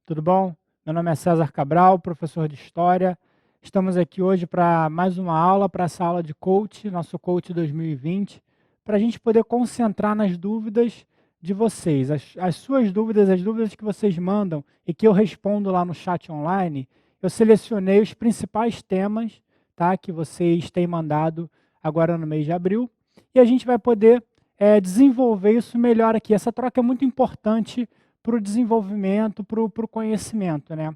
tudo bom? Meu nome é César Cabral, professor de História. Estamos aqui hoje para mais uma aula, para essa aula de coach, nosso coach 2020, para a gente poder concentrar nas dúvidas de vocês. As suas dúvidas, as dúvidas que vocês mandam e que eu respondo lá no chat online, eu selecionei os principais temas, tá, que vocês têm mandado agora no mês de abril, e a gente vai poder desenvolver isso melhor aqui. Essa troca é muito importante para o desenvolvimento, para o conhecimento, né?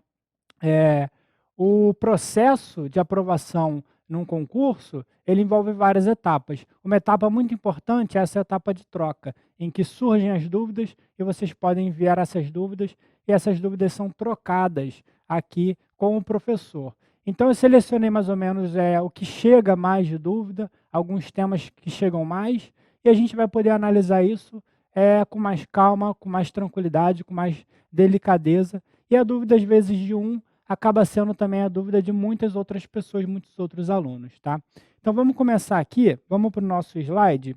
O processo de aprovação num concurso, ele envolve várias etapas. Uma etapa muito importante é essa etapa de troca, em que surgem as dúvidas e vocês podem enviar essas dúvidas, e essas dúvidas são trocadas aqui com o professor. Então eu selecionei mais ou menos o que chega mais de dúvida, alguns temas que chegam mais, e a gente vai poder analisar isso com mais calma, com mais tranquilidade, com mais delicadeza. E a dúvida, às vezes, de um acaba sendo também a dúvida de muitas outras pessoas, muitos outros alunos, tá? Então vamos começar aqui, vamos para o nosso slide,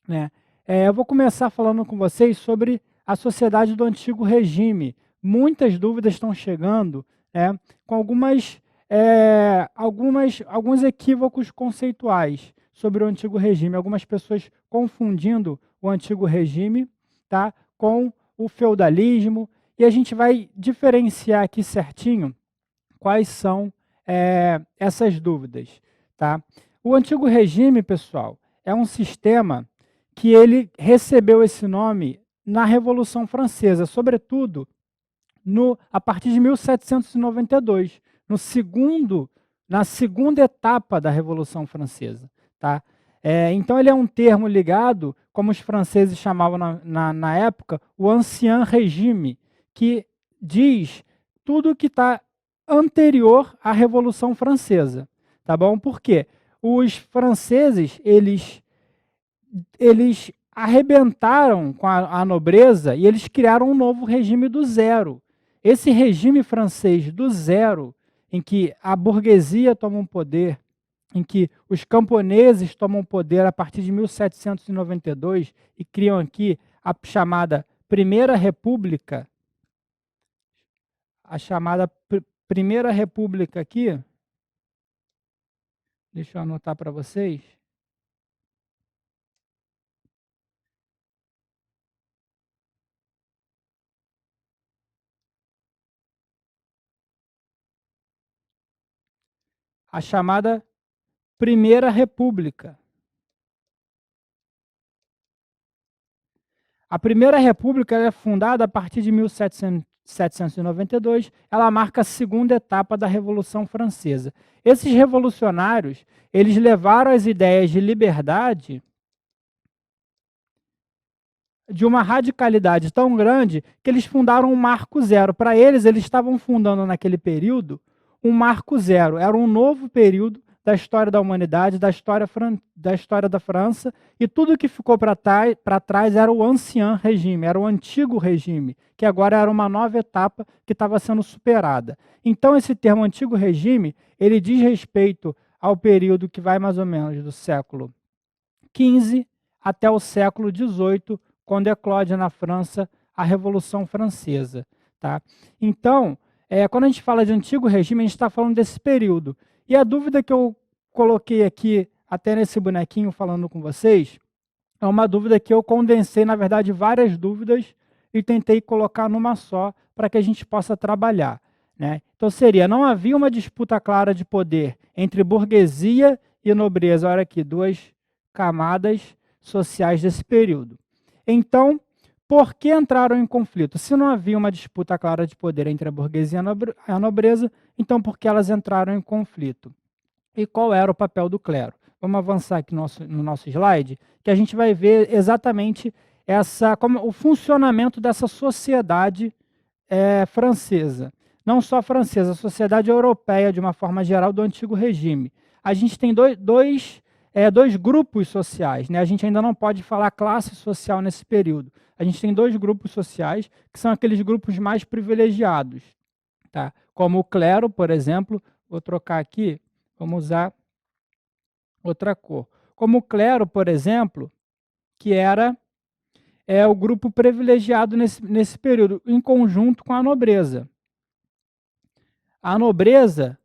né? Eu vou começar falando com vocês sobre a sociedade do antigo regime. Muitas dúvidas estão chegando, né, com alguns equívocos conceituais sobre o antigo regime. Algumas pessoas confundindo o antigo regime, tá, com o feudalismo, e a gente vai diferenciar aqui certinho quais são essas dúvidas, tá? O antigo regime, pessoal, é um sistema que ele recebeu esse nome na Revolução Francesa, sobretudo a partir de 1792, na segunda etapa da Revolução Francesa, tá? Então ele é um termo ligado, como os franceses chamavam na época, o Ancien Régime, que diz tudo que está anterior à Revolução Francesa, tá bom? Por quê? Os franceses, eles arrebentaram com a nobreza e eles criaram um novo regime do zero. Esse regime francês do zero, em que a burguesia toma um poder, em que os camponeses tomam poder a partir de 1792 e criam aqui a chamada Primeira República, Primeira República aqui, deixa eu anotar para vocês. A chamada Primeira República. A Primeira República é fundada a partir de 1792, ela marca a segunda etapa da Revolução Francesa. Esses revolucionários, eles levaram as ideias de liberdade de uma radicalidade tão grande que eles fundaram um marco zero. Para eles, eles estavam fundando naquele período um marco zero. Era um novo período da história da humanidade, da história da França, e tudo que ficou para trás era o ancien regime, era o antigo regime, que agora era uma nova etapa que estava sendo superada. Então, esse termo antigo regime, ele diz respeito ao período que vai mais ou menos do século XV até o século XVIII, quando eclode na França a Revolução Francesa. Tá? Então, quando a gente fala de antigo regime, a gente está falando desse período. E a dúvida que eu coloquei aqui, até nesse bonequinho falando com vocês, é uma dúvida que eu condensei, na verdade, várias dúvidas e tentei colocar numa só para que a gente possa trabalhar. Né? Então seria, não havia uma disputa clara de poder entre burguesia e nobreza. Olha aqui, duas camadas sociais desse período. Então, por que entraram em conflito? Se não havia uma disputa clara de poder entre a burguesia e a nobreza, então por que elas entraram em conflito? E qual era o papel do clero? Vamos avançar aqui no nosso slide, que a gente vai ver exatamente o funcionamento dessa sociedade francesa. Não só francesa, a sociedade europeia, de uma forma geral, do antigo regime. A gente tem dois grupos sociais, né? A gente ainda não pode falar classe social nesse período. A gente tem dois grupos sociais, que são aqueles grupos mais privilegiados, tá? Como o clero, por exemplo. Vou trocar aqui, vamos usar outra cor. Como o clero, por exemplo, que era o grupo privilegiado nesse período, em conjunto com a nobreza. A nobreza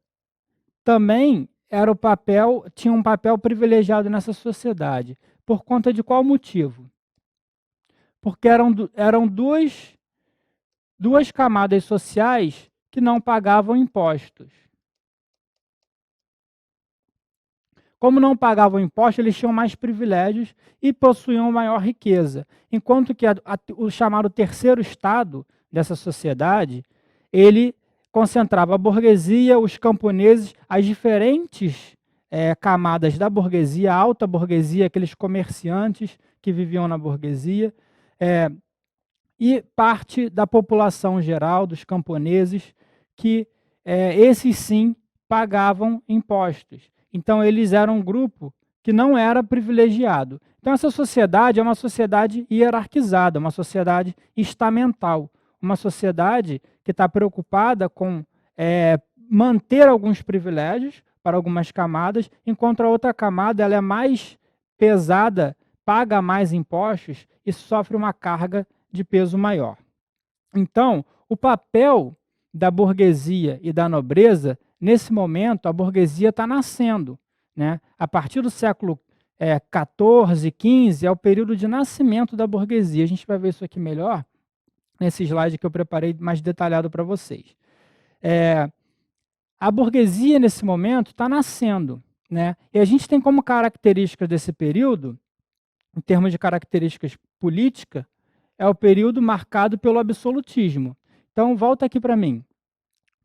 também tinha um papel privilegiado nessa sociedade. Por conta de qual motivo? Porque eram duas camadas sociais que não pagavam impostos. Como não pagavam impostos, eles tinham mais privilégios e possuíam maior riqueza. Enquanto que o chamado terceiro estado dessa sociedade, ele concentrava a burguesia, os camponeses, as diferentes camadas da burguesia, a alta burguesia, aqueles comerciantes que viviam na burguesia, e parte da população geral, dos camponeses, que esses sim pagavam impostos. Então, eles eram um grupo que não era privilegiado. Então, essa sociedade é uma sociedade hierarquizada, uma sociedade estamental, uma sociedade que está preocupada com manter alguns privilégios para algumas camadas, enquanto a outra camada ela é mais pesada, paga mais impostos e sofre uma carga de peso maior. Então, o papel da burguesia e da nobreza, nesse momento, a burguesia está nascendo. Né? A partir do século XIV, XV, é o período de nascimento da burguesia. A gente vai ver isso aqui melhor nesse slide que eu preparei mais detalhado para vocês. A burguesia, nesse momento, está nascendo. Né? E a gente tem como características desse período, em termos de características políticas, é o período marcado pelo absolutismo. Então, volta aqui para mim.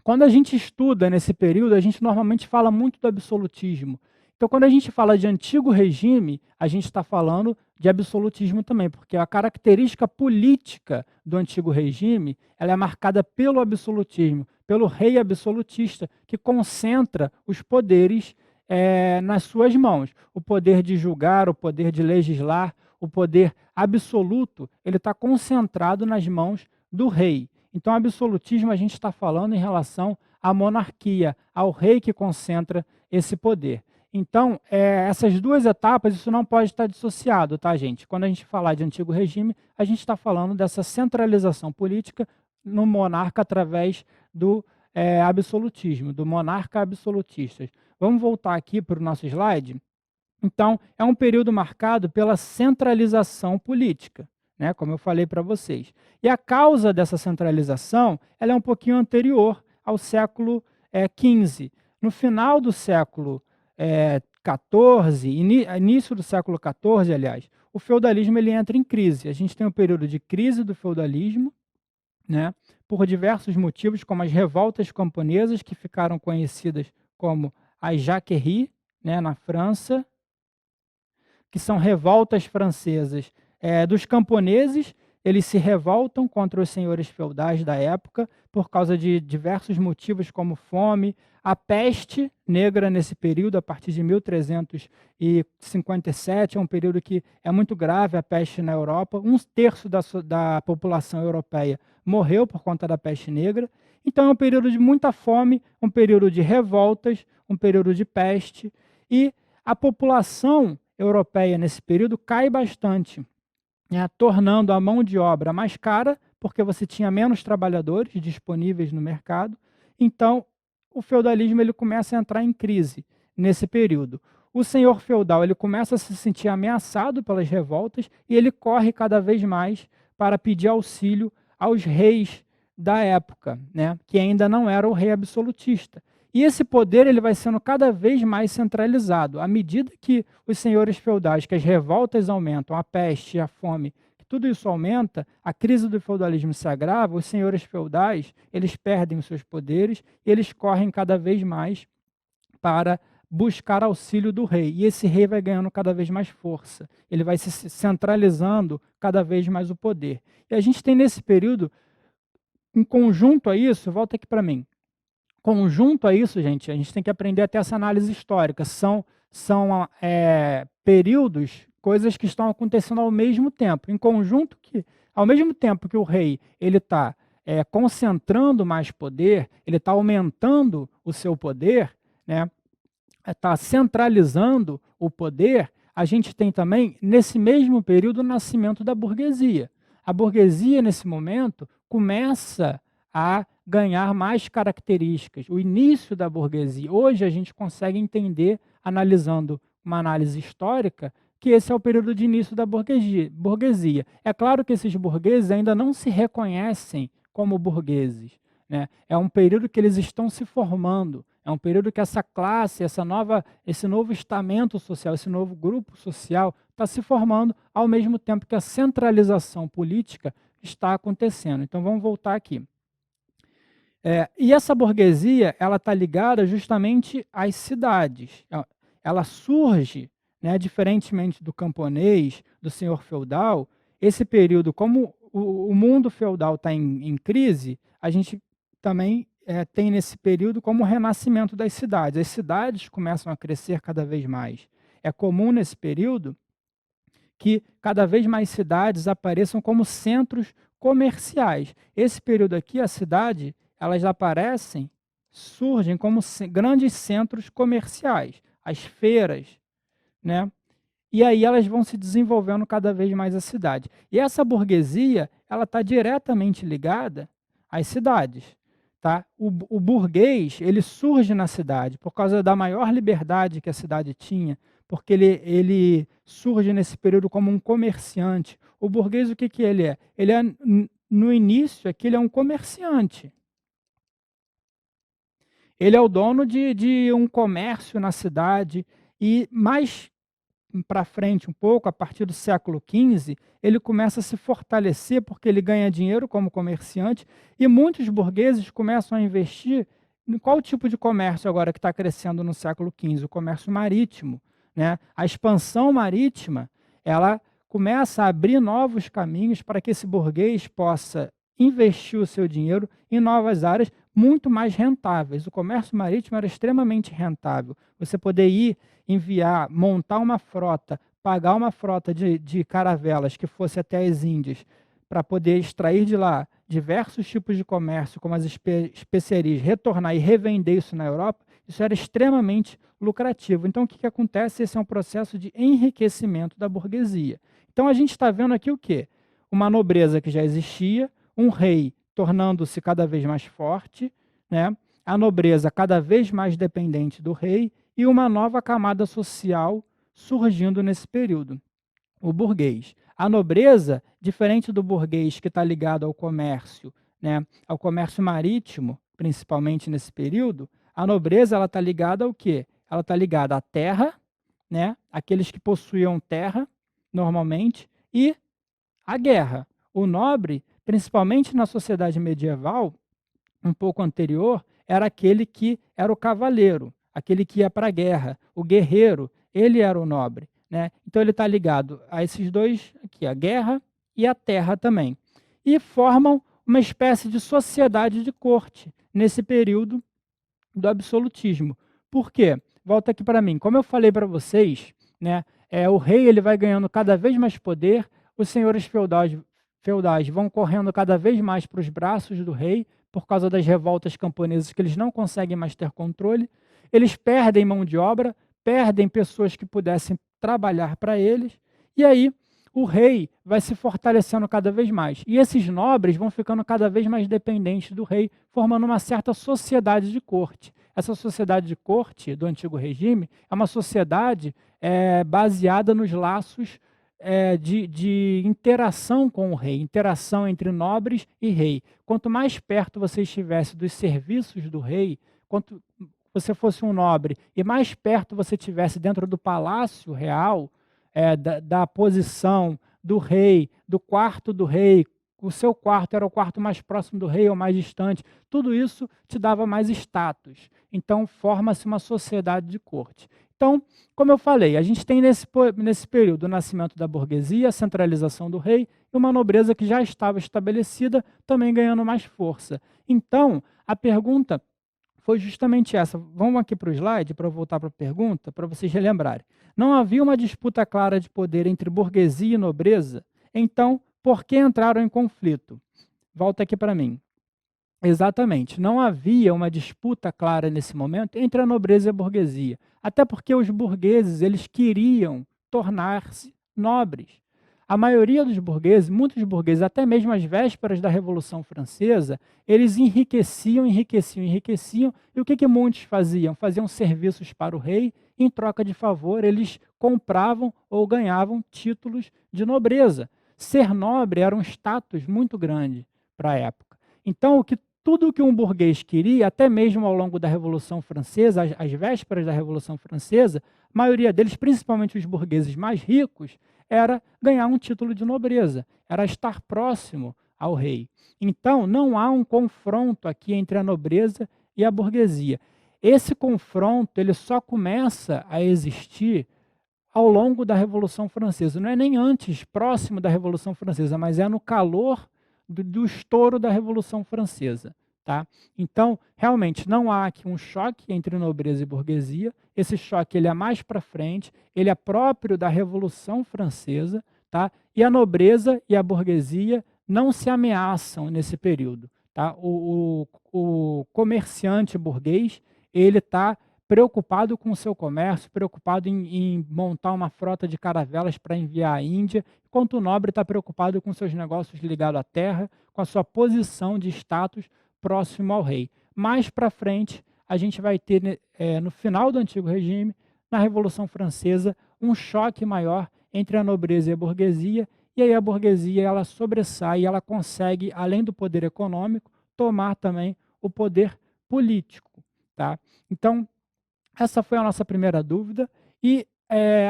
Quando a gente estuda nesse período, a gente normalmente fala muito do absolutismo. Então, quando a gente fala de antigo regime, a gente está falando de absolutismo também, porque a característica política do antigo regime ela é marcada pelo absolutismo, pelo rei absolutista, que concentra os poderes nas suas mãos. O poder de julgar, o poder de legislar, o poder absoluto, ele está concentrado nas mãos do rei. Então, absolutismo a gente está falando em relação à monarquia, ao rei que concentra esse poder. Então, essas duas etapas, isso não pode estar dissociado, tá, gente? Quando a gente falar de antigo regime, a gente está falando dessa centralização política no monarca através do absolutismo, do monarca absolutista. Vamos voltar aqui para o nosso slide? Então, é um período marcado pela centralização política, né, como eu falei para vocês. E a causa dessa centralização ela é um pouquinho anterior ao século XV. No final do século XIV, início do século XIV, aliás, o feudalismo ele entra em crise. A gente tem um período de crise do feudalismo, né, por diversos motivos, como as revoltas camponesas, que ficaram conhecidas como as Jacqueries, né, na França, que são revoltas francesas dos camponeses. Eles se revoltam contra os senhores feudais da época por causa de diversos motivos, como fome, a peste negra nesse período, a partir de 1357, é um período que é muito grave, a peste na Europa. Um terço da população europeia morreu por conta da peste negra. Então é um período de muita fome, um período de revoltas, um período de peste, e a população europeia nesse período cai bastante, né, tornando a mão de obra mais cara, porque você tinha menos trabalhadores disponíveis no mercado. Então, o feudalismo ele começa a entrar em crise nesse período. O senhor feudal ele começa a se sentir ameaçado pelas revoltas e ele corre cada vez mais para pedir auxílio aos reis da época, né, que ainda não era o rei absolutista. E esse poder ele vai sendo cada vez mais centralizado. À medida que os senhores feudais, que as revoltas aumentam, a peste, a fome, que tudo isso aumenta, a crise do feudalismo se agrava, os senhores feudais eles perdem os seus poderes e eles correm cada vez mais para buscar auxílio do rei. E esse rei vai ganhando cada vez mais força. Ele vai se centralizando cada vez mais o poder. E a gente tem nesse período, em conjunto a isso, volta aqui para mim, conjunto a isso, gente, a gente tem que aprender a ter essa análise histórica. São períodos, coisas que estão acontecendo ao mesmo tempo. Em conjunto, ao mesmo tempo que o rei ele está concentrando mais poder, ele está aumentando o seu poder, né, está centralizando o poder, a gente tem também, nesse mesmo período, o nascimento da burguesia. A burguesia, nesse momento, começa a ganhar mais características. O início da burguesia. Hoje a gente consegue entender, analisando uma análise histórica, que esse é o período de início da burguesia. É claro que esses burgueses ainda não se reconhecem como burgueses, né? É um período que eles estão se formando, é um período que essa classe, esse novo estamento social, esse novo grupo social está se formando ao mesmo tempo que a centralização política está acontecendo. Então vamos voltar aqui. E essa burguesia, ela está ligada justamente às cidades. Ela surge, né, diferentemente do camponês, do senhor feudal, esse período, como o mundo feudal está em crise, a gente também tem nesse período como o renascimento das cidades. As cidades começam a crescer cada vez mais. É comum nesse período que cada vez mais cidades apareçam como centros comerciais. Esse período aqui, a cidade, elas aparecem, surgem como grandes centros comerciais, as feiras, né? E aí elas vão se desenvolvendo cada vez mais a cidade. E essa burguesia, ela está diretamente ligada às cidades. Tá? O burguês, ele surge na cidade por causa da maior liberdade que a cidade tinha, porque ele surge nesse período como um comerciante. O burguês, o que, que ele é? Ele é, no início, aqui ele é um comerciante. Ele é o dono de um comércio na cidade e mais para frente um pouco, a partir do século XV, ele começa a se fortalecer porque ele ganha dinheiro como comerciante e muitos burgueses começam a investir em qual tipo de comércio agora que está crescendo no século XV? O comércio marítimo, né? A expansão marítima, ela começa a abrir novos caminhos para que esse burguês possa investir o seu dinheiro em novas áreas muito mais rentáveis. O comércio marítimo era extremamente rentável. Você poder ir, enviar, montar uma frota, pagar uma frota de caravelas que fosse até as Índias, para poder extrair de lá diversos tipos de comércio, como as especiarias, retornar e revender isso na Europa, isso era extremamente lucrativo. Então, o que acontece? Esse é um processo de enriquecimento da burguesia. Então, a gente está vendo aqui o quê? Uma nobreza que já existia, um rei tornando-se cada vez mais forte, né? A nobreza cada vez mais dependente do rei e uma nova camada social surgindo nesse período, o burguês. A nobreza, diferente do burguês que está ligado ao comércio, né, ao comércio marítimo, principalmente nesse período, a nobreza ela está ligada ao quê? Ela está ligada à terra, né, aqueles que possuíam terra, normalmente, e à guerra. O nobre, principalmente na sociedade medieval, um pouco anterior, era aquele que era o cavaleiro, aquele que ia para a guerra, o guerreiro, ele era o nobre, né? Então ele está ligado a esses dois aqui, a guerra e a terra também. E formam uma espécie de sociedade de corte nesse período do absolutismo. Por quê? Volta aqui para mim. Como eu falei para vocês, né, o rei ele vai ganhando cada vez mais poder, os senhores feudais vão correndo cada vez mais para os braços do rei, por causa das revoltas camponesas que eles não conseguem mais ter controle. Eles perdem mão de obra, perdem pessoas que pudessem trabalhar para eles, e aí o rei vai se fortalecendo cada vez mais. E esses nobres vão ficando cada vez mais dependentes do rei, formando uma certa sociedade de corte. Essa sociedade de corte do antigo regime é uma sociedade baseada nos laços de interação com o rei, interação entre nobres e rei. Quanto mais perto você estivesse dos serviços do rei, quanto você fosse um nobre e mais perto você estivesse dentro do palácio real, da posição do rei, do quarto do rei, o seu quarto era o quarto mais próximo do rei ou mais distante, tudo isso te dava mais status. Então, forma-se uma sociedade de corte. Então, como eu falei, a gente tem nesse período o nascimento da burguesia, a centralização do rei e uma nobreza que já estava estabelecida, também ganhando mais força. Então, a pergunta foi justamente essa. Vamos aqui para o slide, para eu voltar para a pergunta, para vocês relembrarem. Não havia uma disputa clara de poder entre burguesia e nobreza? Então, por que entraram em conflito? Volta aqui para mim. Exatamente. Não havia uma disputa clara nesse momento entre a nobreza e a burguesia. Até porque os burgueses eles queriam tornar-se nobres. a maioria dos burgueses, muitos burgueses, até mesmo às vésperas da Revolução Francesa, eles enriqueciam, enriqueciam, enriqueciam, e o que muitos faziam? Faziam serviços para o rei, e em troca de favor, eles compravam ou ganhavam títulos de nobreza. Ser nobre era um status muito grande para a época. Então, tudo o que um burguês queria, até mesmo ao longo da Revolução Francesa, às vésperas da Revolução Francesa, a maioria deles, principalmente os burgueses mais ricos, era ganhar um título de nobreza, era estar próximo ao rei. Então, não há um confronto aqui entre a nobreza e a burguesia. Esse confronto ele só começa a existir ao longo da Revolução Francesa. Não é nem antes, próximo da Revolução Francesa, mas é no calor do estouro da Revolução Francesa. Tá? Então, realmente, não há aqui um choque entre nobreza e burguesia. Esse choque ele é mais para frente, ele é próprio da Revolução Francesa, tá? E a nobreza e a burguesia não se ameaçam nesse período. Tá? O comerciante burguês ele está preocupado com o seu comércio, preocupado em montar uma frota de caravelas para enviar à Índia, enquanto o nobre está preocupado com seus negócios ligados à terra, com a sua posição de status próximo ao rei. Mais para frente, a gente vai ter, no final do Antigo Regime, na Revolução Francesa, um choque maior entre a nobreza e a burguesia, e aí a burguesia ela sobressai e ela consegue, além do poder econômico, tomar também o poder político. Tá? Então, essa foi a nossa primeira dúvida. E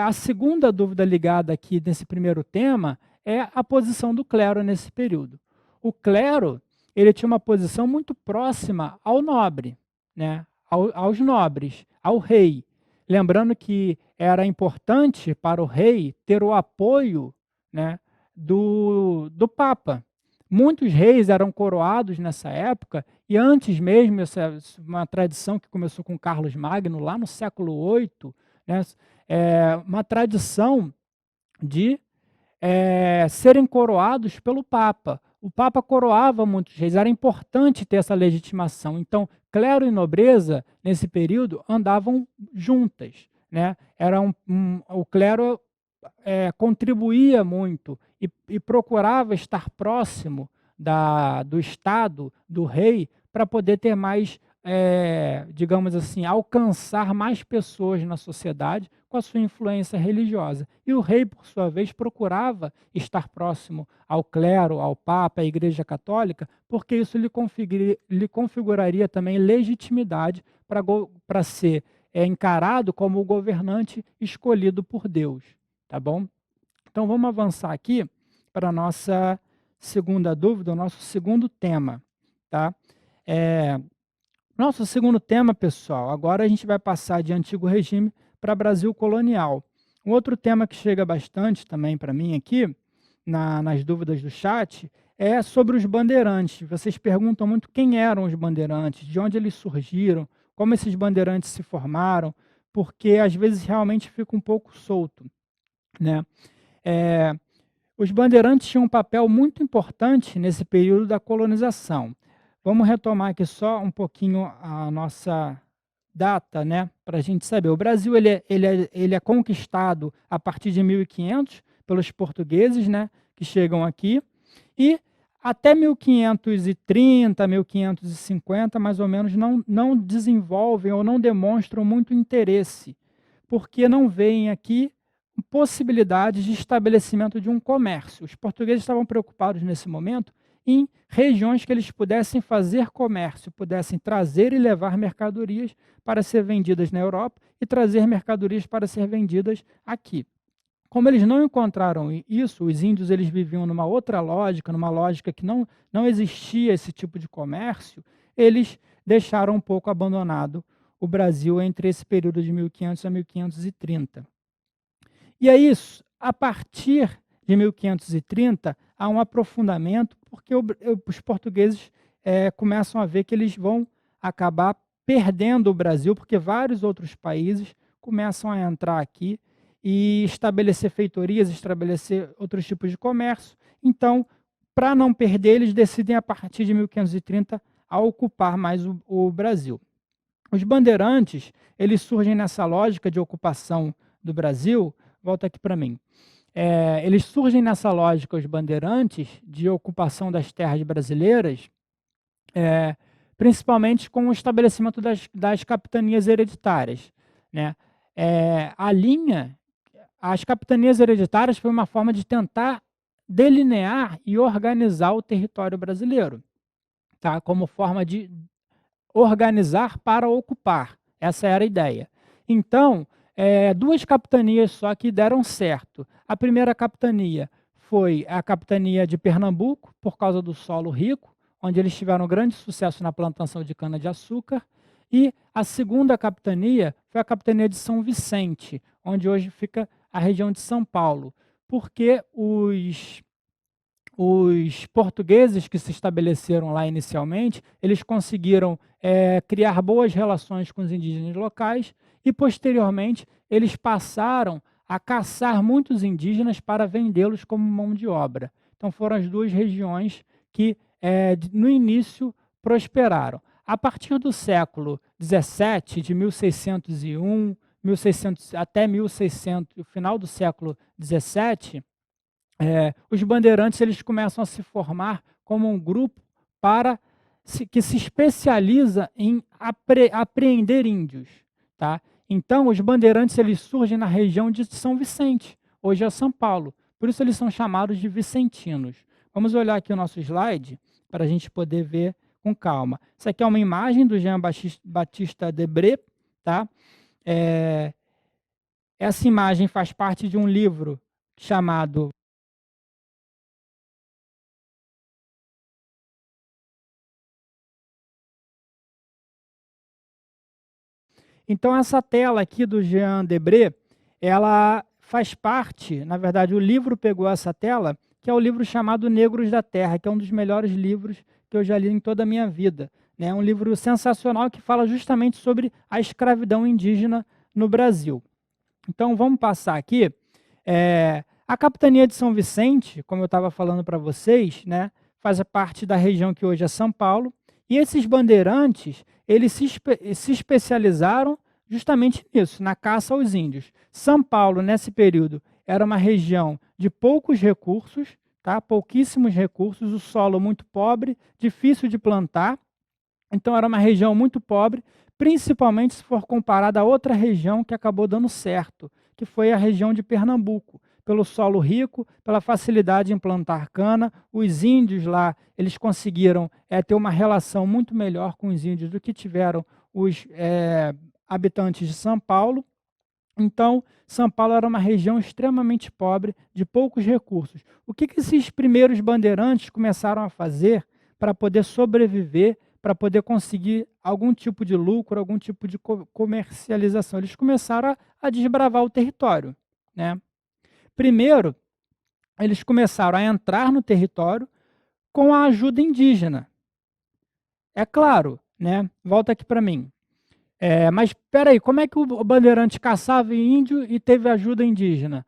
a segunda dúvida ligada aqui nesse primeiro tema é a posição do clero nesse período. O clero ele tinha uma posição muito próxima ao nobre, né? Aos nobres, ao rei. Lembrando que era importante para o rei ter o apoio, né, do Papa. Muitos reis eram coroados nessa época, e antes mesmo, essa é uma tradição que começou com Carlos Magno, lá no século VIII, né, uma tradição de serem coroados pelo Papa. O Papa coroava muitos reis, era importante ter essa legitimação. Então, clero e nobreza, nesse período, andavam juntas. Né? O clero contribuía muito e procurava estar próximo do Estado, do rei, para poder ter mais, digamos assim, alcançar mais pessoas na sociedade com a sua influência religiosa. E o rei, por sua vez, procurava estar próximo ao clero, ao Papa, à Igreja Católica, porque isso lhe configuraria também legitimidade para ser encarado como o governante escolhido por Deus. Tá bom? Então, vamos avançar aqui para a nossa segunda dúvida, o nosso segundo tema. Tá? Nosso segundo tema, pessoal, agora a gente vai passar de Antigo Regime para Brasil colonial. Um outro tema que chega bastante também para mim aqui, nas dúvidas do chat, é sobre os bandeirantes. Vocês perguntam muito quem eram os bandeirantes, de onde eles surgiram, como esses bandeirantes se formaram, porque às vezes realmente fica um pouco solto. Né? Os bandeirantes tinham um papel muito importante nesse período da colonização. Vamos retomar aqui só um pouquinho a nossa data, né, para a gente saber. O Brasil ele é conquistado a partir de 1500 pelos portugueses, né, que chegam aqui, e até 1530, 1550, mais ou menos, não desenvolvem ou não demonstram muito interesse, porque não veem aqui possibilidades de estabelecimento de um comércio. Os portugueses estavam preocupados nesse momento em regiões que eles pudessem fazer comércio, pudessem trazer e levar mercadorias para ser vendidas na Europa e trazer mercadorias para ser vendidas aqui. Como eles não encontraram isso, os índios eles viviam numa outra lógica, numa lógica que não existia esse tipo de comércio, eles deixaram um pouco abandonado o Brasil entre esse período de 1500 a 1530. E é isso, a partir de 1530, há um aprofundamento, porque os portugueses começam a ver que eles vão acabar perdendo o Brasil, porque vários outros países começam a entrar aqui e estabelecer feitorias, estabelecer outros tipos de comércio. Então, para não perder, eles decidem, a partir de 1530, a ocupar mais o Brasil. Os bandeirantes, eles surgem nessa lógica de ocupação do Brasil. Volta aqui para mim. eles surgem nessa lógica, os bandeirantes, de ocupação das terras brasileiras, eh, principalmente com o estabelecimento das capitanias hereditárias, né. A linha as capitanias hereditárias foi uma forma de tentar delinear e organizar o território brasileiro, tá, como forma de organizar para ocupar, essa era a ideia. Então, 2 capitanias só que deram certo. A primeira capitania foi a capitania de Pernambuco, por causa do solo rico, onde eles tiveram grande sucesso na plantação de cana-de-açúcar, e a segunda capitania foi a capitania de São Vicente, onde hoje fica a região de São Paulo, porque os portugueses que se estabeleceram lá inicialmente, eles conseguiram criar boas relações com os indígenas locais e, posteriormente, eles passaram a caçar muitos indígenas para vendê-los como mão de obra. Então, foram as 2 regiões que, no início, prosperaram. A partir do século XVII, de 1601, 1600, até 1600, o final do século XVII, os bandeirantes eles começam a se formar como um grupo que se especializa em apreender índios, tá? Então, os bandeirantes eles surgem na região de São Vicente, hoje é São Paulo, por isso eles são chamados de vicentinos. Vamos olhar aqui o nosso slide, para a gente poder ver com calma. Isso aqui é uma imagem do Jean-Baptiste Debré, tá? Essa imagem faz parte de um livro chamado Então essa tela aqui do Jean Debré, ela faz parte, na verdade o livro pegou essa tela, que é o livro chamado Negros da Terra, que é um dos melhores livros que eu já li em toda a minha vida. É um livro sensacional que fala justamente sobre a escravidão indígena no Brasil. Então vamos passar aqui. A capitania de São Vicente, como eu estava falando para vocês, né, faz parte da região que hoje é São Paulo, e esses bandeirantes, eles se especializaram justamente nisso, na caça aos índios. São Paulo, nesse período, era uma região de poucos recursos, tá? Pouquíssimos recursos, o solo muito pobre, difícil de plantar, então era uma região muito pobre, principalmente se for comparada a outra região que acabou dando certo, que foi a região de Pernambuco. Pelo solo rico, pela facilidade em plantar cana, os índios lá, eles conseguiram ter uma relação muito melhor com os índios do que tiveram os habitantes de São Paulo. Então, São Paulo era uma região extremamente pobre, de poucos recursos. O que esses primeiros bandeirantes começaram a fazer para poder sobreviver, para poder conseguir algum tipo de lucro, algum tipo de comercialização? Eles começaram a desbravar o território, né? Primeiro, eles começaram a entrar no território com a ajuda indígena. É claro, né? Volta aqui para mim. Mas espera aí, como é que o bandeirante caçava índio e teve ajuda indígena?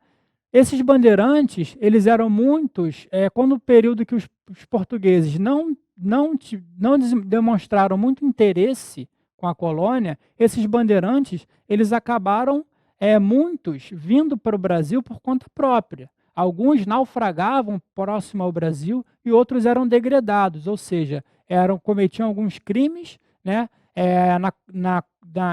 Esses bandeirantes, eles eram muitos, quando o período que os portugueses não demonstraram muito interesse com a colônia, esses bandeirantes, eles acabaram, muitos, vindo para o Brasil por conta própria. Alguns naufragavam próximo ao Brasil e outros eram degredados, ou seja, cometiam alguns crimes, né,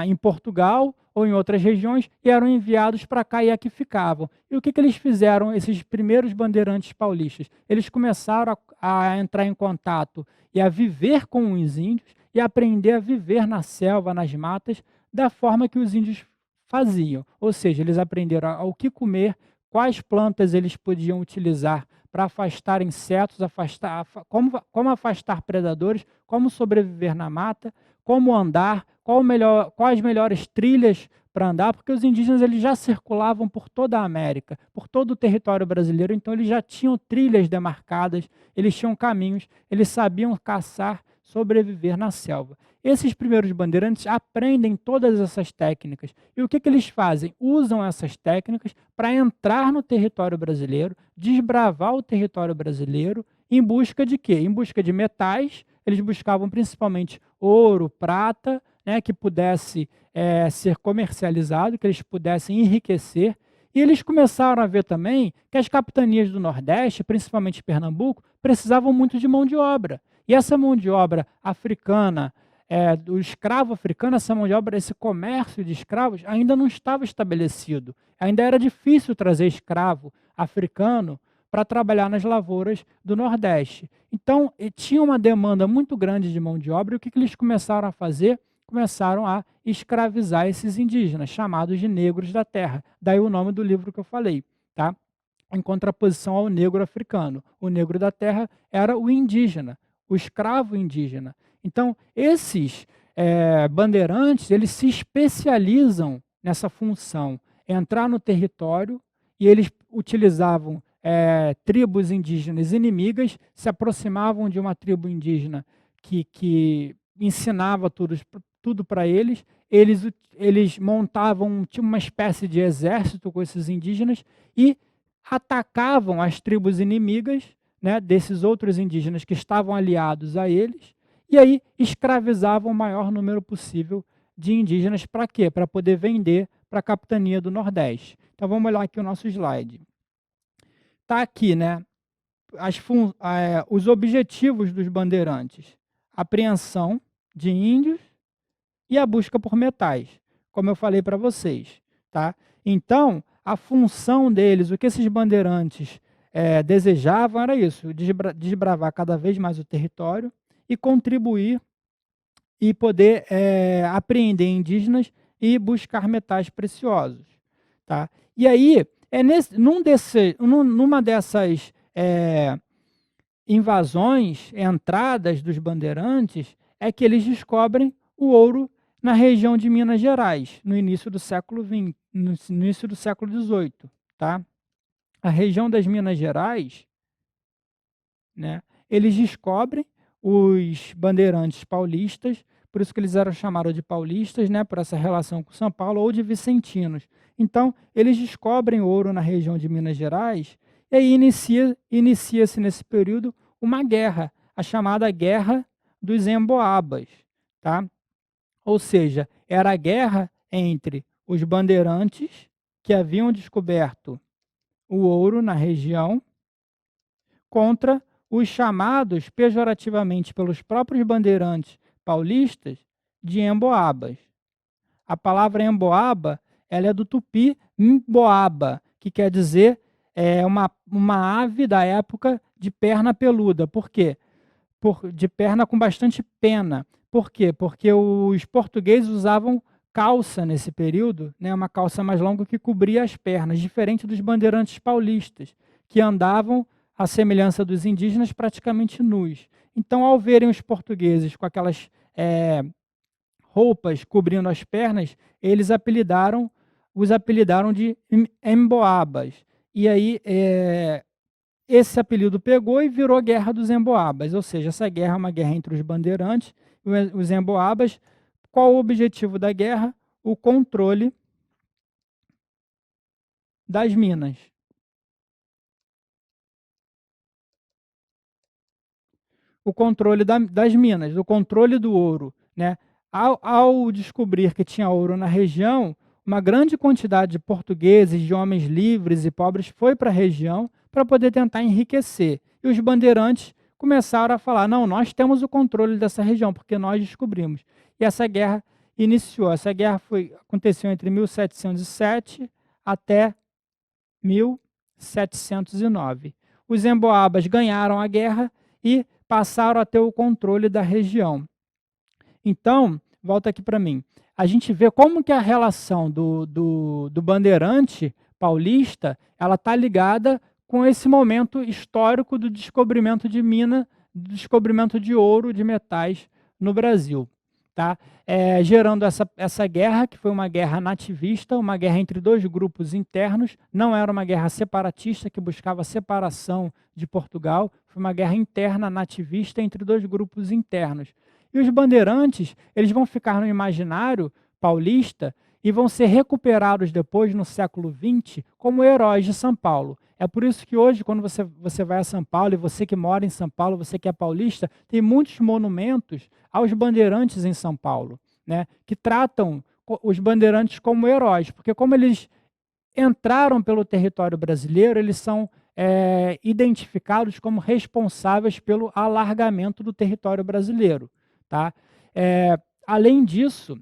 em Portugal ou em outras regiões, e eram enviados para cá e aqui ficavam. E o que eles fizeram, esses primeiros bandeirantes paulistas? Eles começaram a entrar em contato e a viver com os índios e aprender a viver na selva, nas matas, da forma que os índios faziam. Ou seja, eles aprenderam o que comer, quais plantas eles podiam utilizar para afastar insetos, como afastar predadores, como sobreviver na mata, como andar, quais melhores trilhas para andar, porque os indígenas eles já circulavam por toda a América, por todo o território brasileiro, então eles já tinham trilhas demarcadas, eles tinham caminhos, eles sabiam caçar, sobreviver na selva. Esses primeiros bandeirantes aprendem todas essas técnicas. E o que eles fazem? Usam essas técnicas para entrar no território brasileiro, desbravar o território brasileiro, em busca de quê? Em busca de metais. Eles buscavam principalmente ouro, prata, né, que pudesse ser comercializado, que eles pudessem enriquecer. E eles começaram a ver também que as capitanias do Nordeste, principalmente Pernambuco, precisavam muito de mão de obra. E essa mão de obra africana, do escravo africano, essa mão de obra, esse comércio de escravos ainda não estava estabelecido. Ainda era difícil trazer escravo africano para trabalhar nas lavouras do Nordeste. Então, tinha uma demanda muito grande de mão de obra, e o que eles começaram a fazer? Começaram a escravizar esses indígenas, chamados de negros da terra. Daí o nome do livro que eu falei, tá? Em contraposição ao negro africano. O negro da terra era o indígena, o escravo indígena. Então, esses bandeirantes, eles se especializam nessa função, entrar no território, e eles utilizavam tribos indígenas inimigas, se aproximavam de uma tribo indígena que ensinava tudo para eles. Eles montavam tipo, uma espécie de exército com esses indígenas e atacavam as tribos inimigas, né, desses outros indígenas que estavam aliados a eles, e aí escravizavam o maior número possível de indígenas. Para quê? Para poder vender para a capitania do Nordeste. Então vamos olhar aqui o nosso slide. Está aqui, né, os objetivos dos bandeirantes: apreensão de índios e a busca por metais, como eu falei para vocês. Tá? Então, a função deles, o que esses bandeirantes desejavam era isso: desbravar cada vez mais o território e contribuir e poder apreender indígenas e buscar metais preciosos. Tá? E aí, numa dessas invasões, entradas dos bandeirantes, é que eles descobrem o ouro na região de Minas Gerais, no início do século XX, no início do século XVIII. Tá? A região das Minas Gerais, né, eles descobrem os bandeirantes paulistas, por isso que eles eram chamados de paulistas, né, por essa relação com São Paulo, ou de vicentinos. Então, eles descobrem ouro na região de Minas Gerais, e aí inicia-se nesse período uma guerra, a chamada Guerra dos Emboabas. Tá? Ou seja, era a guerra entre os bandeirantes, que haviam descoberto o ouro na região, contra os chamados pejorativamente pelos próprios bandeirantes paulistas de emboabas. A palavra emboaba, ela é do tupi mboaba, que quer dizer uma ave da época de perna peluda. Por quê? De perna com bastante pena. Por quê? Porque os portugueses usavam calça nesse período, né, uma calça mais longa que cobria as pernas, diferente dos bandeirantes paulistas, que andavam, à semelhança dos indígenas, praticamente nus. Então, ao verem os portugueses com aquelas roupas cobrindo as pernas, eles os apelidaram de emboabas. E aí, esse apelido pegou e virou a Guerra dos Emboabas, ou seja, essa guerra é uma guerra entre os bandeirantes e os emboabas. Qual o objetivo da guerra? O controle das minas. O controle das minas, o controle do ouro. Né? Ao descobrir que tinha ouro na região, uma grande quantidade de portugueses, de homens livres e pobres foi para a região para poder tentar enriquecer. E os bandeirantes começaram a falar: não, nós temos o controle dessa região, porque nós descobrimos. E essa guerra iniciou. Essa guerra aconteceu entre 1707 até 1709. Os emboabas ganharam a guerra e passaram a ter o controle da região. Então, volta aqui para mim. A gente vê como que a relação do bandeirante paulista ela está ligada com esse momento histórico do descobrimento de mina, do descobrimento de ouro, de metais no Brasil. Tá? Gerando essa guerra, que foi uma guerra nativista, uma guerra entre dois grupos internos, não era uma guerra separatista que buscava a separação de Portugal, foi uma guerra interna nativista entre dois grupos internos. E os bandeirantes, eles vão ficar no imaginário paulista e vão ser recuperados depois, no século XX, como heróis de São Paulo. É por isso que hoje, quando você vai a São Paulo, e você que mora em São Paulo, você que é paulista, tem muitos monumentos aos bandeirantes em São Paulo, né, que tratam os bandeirantes como heróis, porque como eles entraram pelo território brasileiro, eles são identificados como responsáveis pelo alargamento do território brasileiro, tá? Além disso,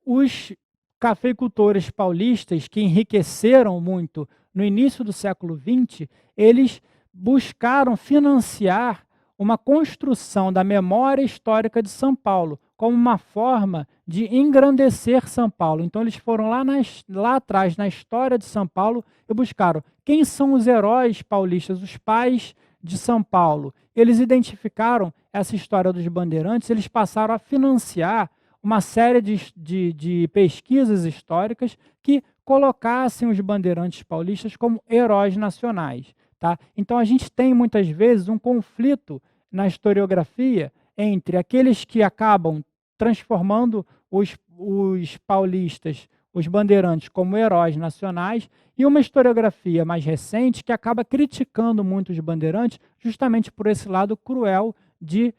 os cafeicultores paulistas que enriqueceram muito no início do século XX, eles buscaram financiar uma construção da memória histórica de São Paulo, como uma forma de engrandecer São Paulo. Então eles foram lá atrás, na história de São Paulo, e buscaram quem são os heróis paulistas, os pais de São Paulo. Eles identificaram essa história dos bandeirantes, eles passaram a financiar uma série de pesquisas históricas que colocassem os bandeirantes paulistas como heróis nacionais. Tá? Então a gente tem muitas vezes um conflito na historiografia entre aqueles que acabam transformando os paulistas, os bandeirantes, como heróis nacionais, e uma historiografia mais recente que acaba criticando muito os bandeirantes justamente por esse lado cruel de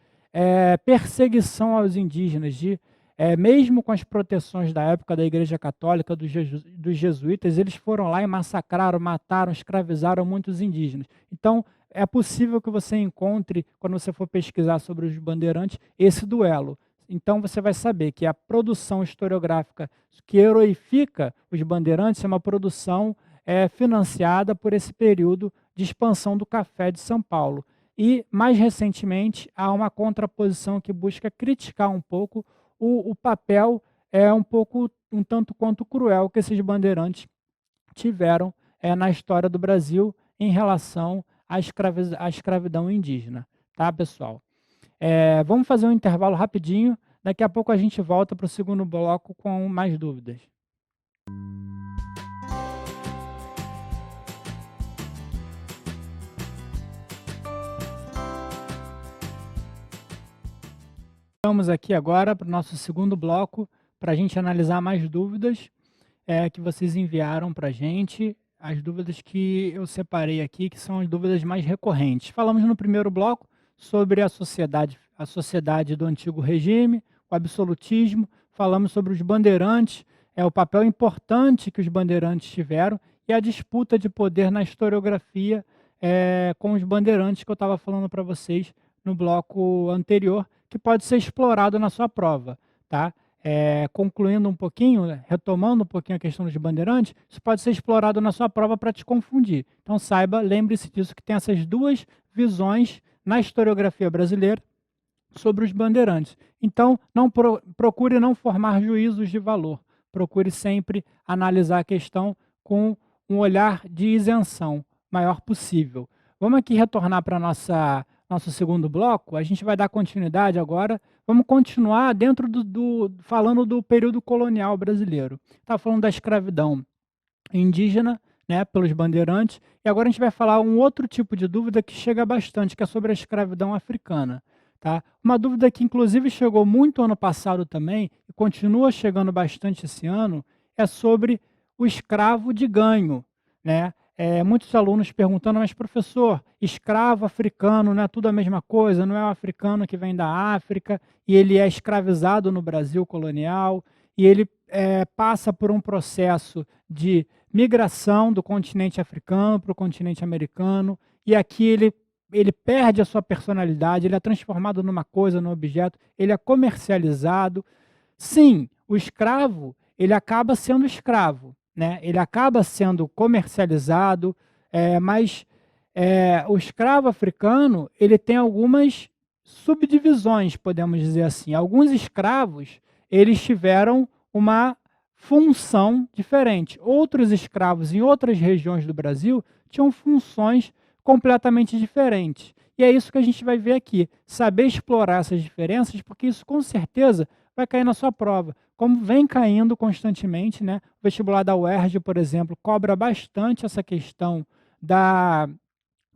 perseguição aos indígenas, mesmo com as proteções da época da Igreja Católica, dos jesuítas, eles foram lá e massacraram, mataram, escravizaram muitos indígenas. Então, é possível que você encontre, quando você for pesquisar sobre os bandeirantes, esse duelo. Então, você vai saber que a produção historiográfica que heroifica os bandeirantes é uma produção financiada por esse período de expansão do café de São Paulo. E, mais recentemente, há uma contraposição que busca criticar um pouco o papel um tanto quanto cruel que esses bandeirantes tiveram na história do Brasil em relação à escravidão indígena. Tá, pessoal? Vamos fazer um intervalo rapidinho. Daqui a pouco a gente volta para o segundo bloco com mais dúvidas. Vamos aqui agora para o nosso segundo bloco, para a gente analisar mais dúvidas que vocês enviaram para a gente, as dúvidas que eu separei aqui, que são as dúvidas mais recorrentes. Falamos no primeiro bloco sobre a sociedade do antigo regime, o absolutismo, falamos sobre os bandeirantes, o papel importante que os bandeirantes tiveram e a disputa de poder na historiografia com os bandeirantes que eu estava falando para vocês no bloco anterior, que pode ser explorado na sua prova, tá? Concluindo um pouquinho, retomando um pouquinho a questão dos bandeirantes, isso pode ser explorado na sua prova para te confundir. Então saiba, lembre-se disso, que tem essas duas visões na historiografia brasileira sobre os bandeirantes. Então, procure não formar juízos de valor, procure sempre analisar a questão com um olhar de isenção maior possível. Vamos aqui retornar para nosso segundo bloco. A gente vai dar continuidade agora. Vamos continuar dentro falando do período colonial brasileiro. Estava falando da escravidão indígena, né, pelos bandeirantes, e agora a gente vai falar um outro tipo de dúvida que chega bastante, que é sobre a escravidão africana. Tá? Uma dúvida que inclusive chegou muito ano passado também, e continua chegando bastante esse ano, é sobre o escravo de ganho, né? Muitos alunos perguntando, mas professor, escravo africano não é tudo a mesma coisa? Não é o africano que vem da África e ele é escravizado no Brasil colonial e ele passa por um processo de migração do continente africano para o continente americano e aqui ele perde a sua personalidade, ele é transformado numa coisa, num objeto, ele é comercializado. Sim, o escravo, ele acaba sendo escravo, né? Ele acaba sendo comercializado, mas o escravo africano ele tem algumas subdivisões, podemos dizer assim. Alguns escravos eles tiveram uma função diferente. Outros escravos em outras regiões do Brasil tinham funções completamente diferentes. E é isso que a gente vai ver aqui. Saber explorar essas diferenças, porque isso com certeza vai cair na sua prova. Como vem caindo constantemente, né? O vestibular da UERJ, por exemplo, cobra bastante essa questão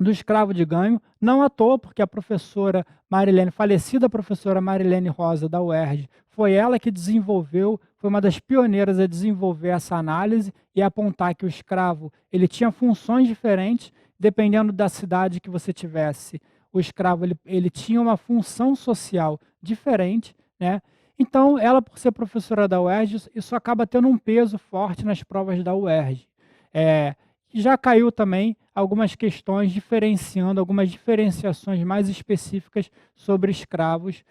do escravo de ganho, não à toa, porque a professora Marilene, falecida professora Marilene Rosa da UERJ, foi ela que desenvolveu, foi uma das pioneiras a desenvolver essa análise e apontar que o escravo ele tinha funções diferentes, dependendo da cidade que você tivesse. O escravo ele tinha uma função social diferente, né? Então, ela, por ser professora da UERJ, isso acaba tendo um peso forte nas provas da UERJ. Eh, Já caiu também algumas questões diferenciando, algumas diferenciações mais específicas sobre escravos,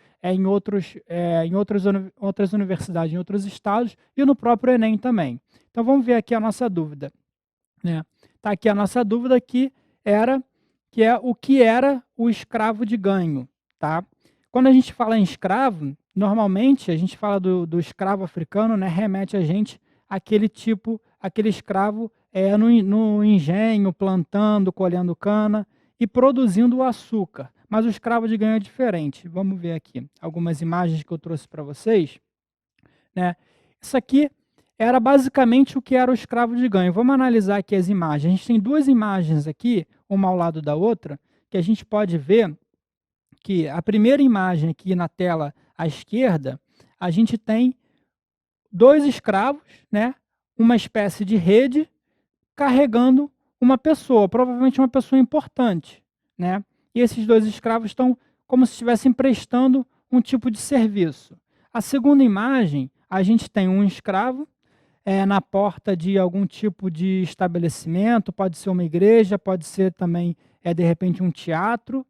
outras universidades, em outros estados e no próprio Enem também. Então vamos ver aqui a nossa dúvida, né. Tá aqui a nossa dúvida que é o que era o escravo de ganho, tá. Quando a gente fala em escravo, normalmente a gente fala do escravo africano, né, remete a gente aquele escravo, no engenho, plantando, colhendo cana e produzindo o açúcar. Mas o escravo de ganho é diferente. Vamos ver aqui algumas imagens que eu trouxe para vocês, né. Isso aqui era basicamente o que era o escravo de ganho. Vamos analisar aqui as imagens. A gente tem 2 imagens aqui, uma ao lado da outra, que a gente pode ver que a primeira imagem aqui na tela à esquerda, a gente tem 2 escravos, né, uma espécie de rede carregando uma pessoa, provavelmente uma pessoa importante, né. E esses 2 escravos estão como se estivessem prestando um tipo de serviço. A segunda imagem, a gente tem um escravo, na porta de algum tipo de estabelecimento, pode ser uma igreja, pode ser também, de repente um teatro,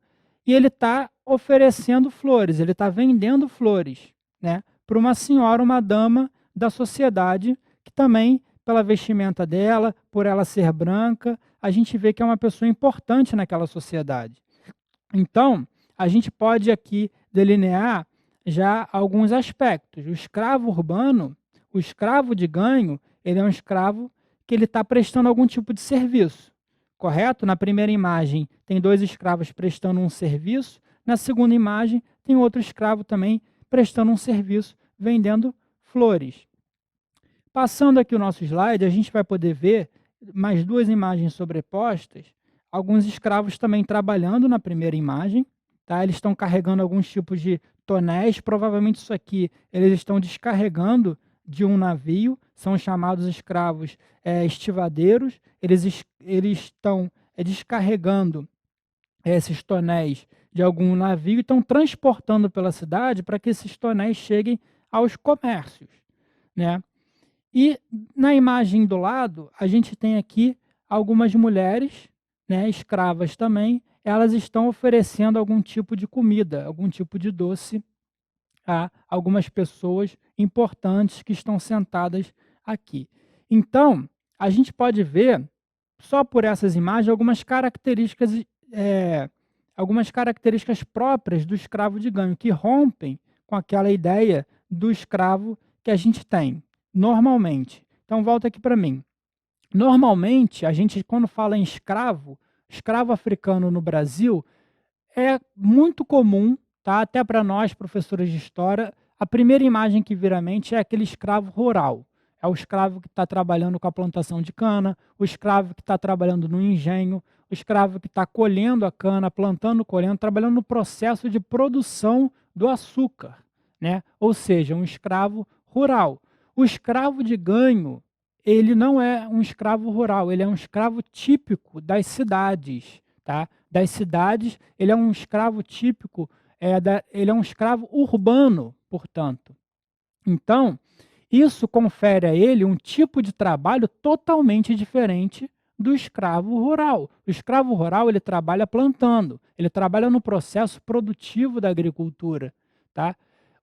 e ele está oferecendo flores, ele está vendendo flores, né, para uma senhora, uma dama da sociedade, que também, pela vestimenta dela, por ela ser branca, a gente vê que é uma pessoa importante naquela sociedade. Então, a gente pode aqui delinear já alguns aspectos. O escravo urbano, o escravo de ganho, ele é um escravo que ele está prestando algum tipo de serviço, correto? Na primeira imagem tem 2 escravos prestando um serviço, na segunda imagem tem outro escravo também prestando um serviço, vendendo flores. Passando aqui o nosso slide, a gente vai poder ver mais 2 imagens sobrepostas, alguns escravos também trabalhando na primeira imagem, tá? Eles estão carregando alguns tipos de tonéis, provavelmente isso aqui eles estão descarregando de um navio, são chamados escravos, estivadeiros, eles estão, descarregando esses tonéis de algum navio e estão transportando pela cidade para que esses tonéis cheguem aos comércios, né. E na imagem do lado, a gente tem aqui algumas mulheres, né, escravas também, elas estão oferecendo algum tipo de comida, algum tipo de doce a algumas pessoas importantes que estão sentadas aqui. Então, a gente pode ver, só por essas imagens, eh, algumas características próprias do escravo de ganho, que rompem com aquela ideia do escravo que a gente tem, normalmente. Então volta aqui para mim. Normalmente, a gente quando fala em escravo, escravo africano no Brasil, é muito comum, tá, até para nós professores de história, a primeira imagem que vira à mente é aquele escravo rural. É o escravo que está trabalhando com a plantação de cana, o escravo que está trabalhando no engenho, o escravo que está colhendo a cana, plantando, colhendo, trabalhando no processo de produção do açúcar, né? Ou seja, um escravo rural. O escravo de ganho, ele não é um escravo rural, ele é um escravo típico das cidades, tá? Das cidades, ele é um escravo típico, ele é um escravo urbano, portanto. Então, isso confere a ele um tipo de trabalho totalmente diferente do escravo rural. O escravo rural, ele trabalha plantando, ele trabalha no processo produtivo da agricultura, tá?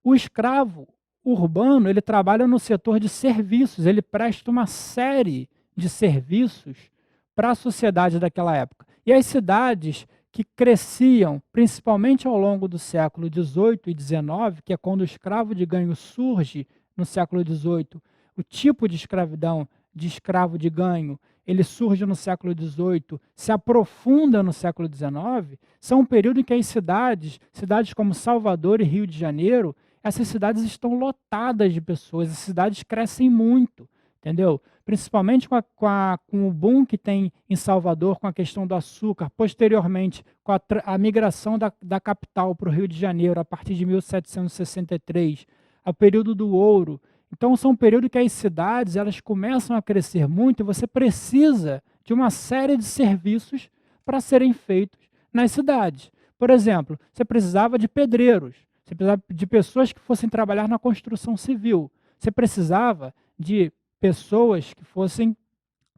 O escravo urbano, ele trabalha no setor de serviços, ele presta uma série de serviços para a sociedade daquela época. E as cidades que cresciam, principalmente ao longo do século XVIII e XIX, que é quando o escravo de ganho surge no século XVIII, o tipo de escravidão de escravo de ganho, ele surge no século XVIII, se aprofunda no século XIX, são um período em que as cidades como Salvador e Rio de Janeiro, essas cidades estão lotadas de pessoas, as cidades crescem muito, entendeu? Principalmente com o boom que tem em Salvador, com a questão do açúcar, posteriormente com a migração da capital para o Rio de Janeiro, a partir de 1763, o período do ouro. Então, são um período que as cidades elas começam a crescer muito e você precisa de uma série de serviços para serem feitos nas cidades. Por exemplo, você precisava de pedreiros, você precisava de pessoas que fossem trabalhar na construção civil, você precisava de pessoas que fossem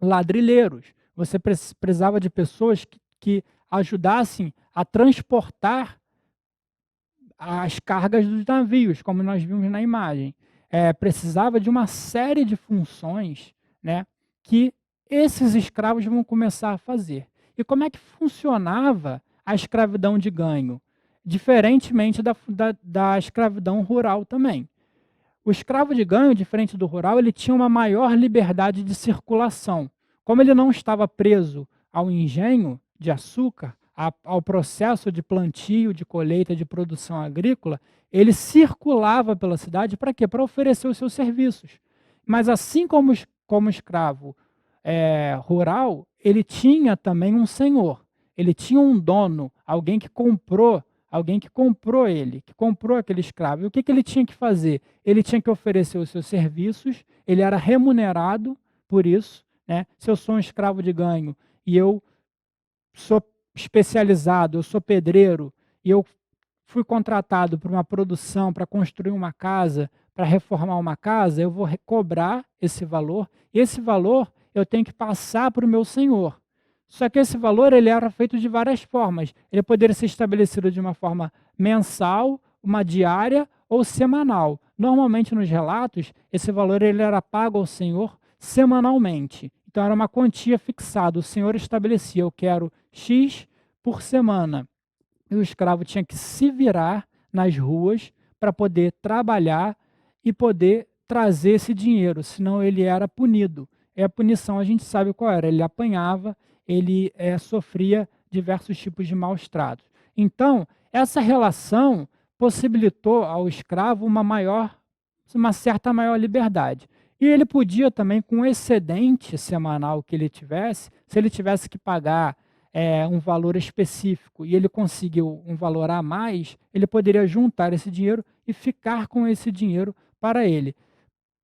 ladrilheiros, você precisava de pessoas que ajudassem a transportar as cargas dos navios, como nós vimos na imagem. Precisava de uma série de funções, né, que esses escravos vão começar a fazer. E como é que funcionava a escravidão de ganho? Diferentemente da escravidão rural também. O escravo de ganho, diferente do rural, ele tinha uma maior liberdade de circulação. Como ele não estava preso ao engenho de açúcar, ao processo de plantio, de colheita, de produção agrícola, ele circulava pela cidade para quê? Para oferecer os seus serviços. Mas assim como o escravo rural, ele tinha também um senhor, ele tinha um dono, alguém que comprou ele, que comprou aquele escravo. E o que ele tinha que fazer? Ele tinha que oferecer os seus serviços, ele era remunerado por isso, né? Se eu sou um escravo de ganho e eu sou especializado, eu sou pedreiro, e eu fui contratado para uma produção, para construir uma casa, para reformar uma casa, eu vou cobrar esse valor, e esse valor eu tenho que passar para o meu senhor. Só que esse valor ele era feito de várias formas. Ele poderia ser estabelecido de uma forma mensal, uma diária ou semanal. Normalmente nos relatos, esse valor ele era pago ao senhor semanalmente. Então era uma quantia fixada. O senhor estabelecia, eu quero X por semana. E o escravo tinha que se virar nas ruas para poder trabalhar e poder trazer esse dinheiro, senão ele era punido. E a punição a gente sabe qual era, ele apanhava, ele sofria diversos tipos de maus tratos. Então, essa relação possibilitou ao escravo uma certa maior liberdade. E ele podia também, com o excedente semanal que ele tivesse, se ele tivesse que pagar um valor específico e ele conseguiu um valor a mais, ele poderia juntar esse dinheiro e ficar com esse dinheiro para ele.